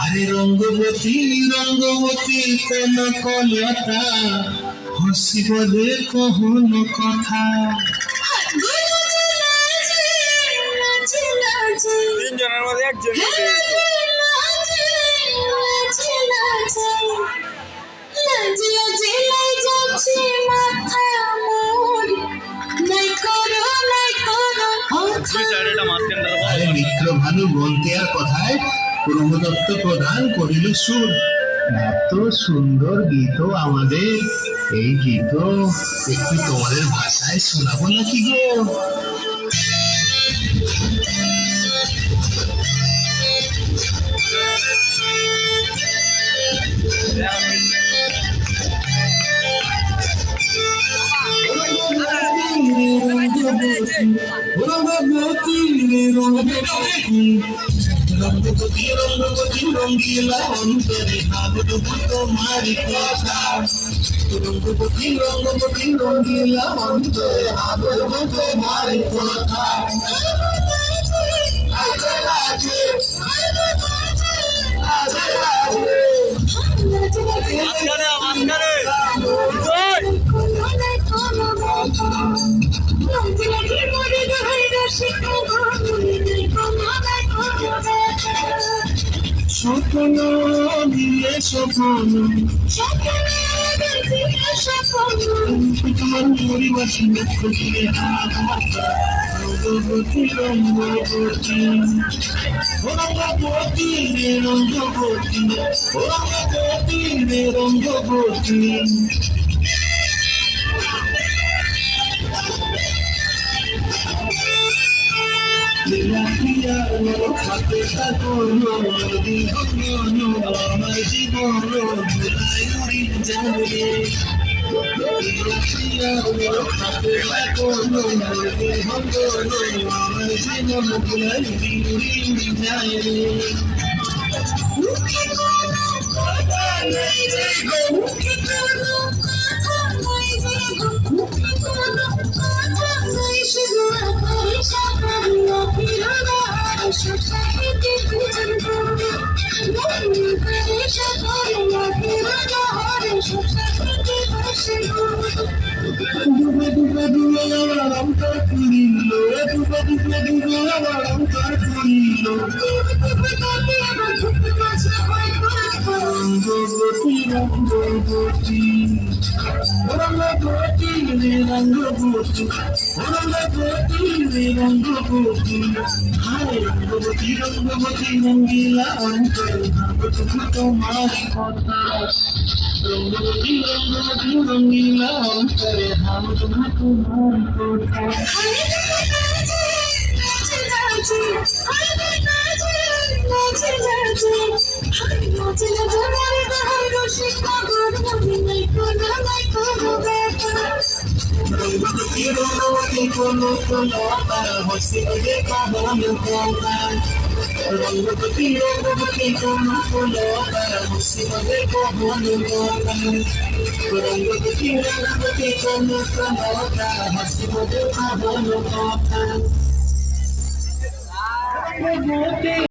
আরে রঙ্গবতী রঙ্গবতী কোন কলতা হসিব দে কহন কথা তিনজনের মধ্যে একজন আরে মিত্র ভানু বলতে আর কথায় ব্রহ্মদত্ত প্রদান করিল সুর। এত সুন্দর গীত আমাদের, এই গীত একটু তোমাদের ভাষায় শোনাবো নাকি গো? রঙ্গবতী রঙ্গবতী রঙ্গিলা অন্তরে ভাবটুকু তোমারি কথা। রঙ্গবতী রঙ্গবতী রঙ্গিলা অন্তরে ভাবটুকু তোমারি কথা। স্বপ্ন দিলে স্বপ্ন তোমার পরিবাসী লক্ষ্য দিলে রঙ্গবতী রঙ্গবতী রঙ্গবতী রে রঙ্গবতী রঙ্গবতী রে রঙ্গবতী হাতে থাকো নদী আমার জীবন ভুলাই যাবে। হাতে থাকো নদী আমার জীবন ভুলাই যাবে। ডুবে ডুবে ডুবে আমার অন্তর পুরিল, ডুবে ডুবে ডুবে আমার অন্তর পুরিল। রঙ্গবতী রঙ্গবতী রঙ্গবতী রে রঙ্গবতী রঙ্গবতী রে রঙ্গবতী। হায় রঙ্গবতী রঙ্গবতী রঙ্গিলা অন্তরে ভাবটুকু তোমারি কথা। রঙ্গবতী রঙ্গবতী রঙ্গিলা অন্তরে ভাবটুকু তোমারি কথা। রঙ্গবতী রঙ্গবতী কোন কলতা হসিব দে কহন কথা। রঙ্গবতী রঙ্গবতী কোন কলতা হসিব দে কহন কথা। রঙ্গবতী রঙ্গবতী কোন কলতা হসিব দে কহন কথা।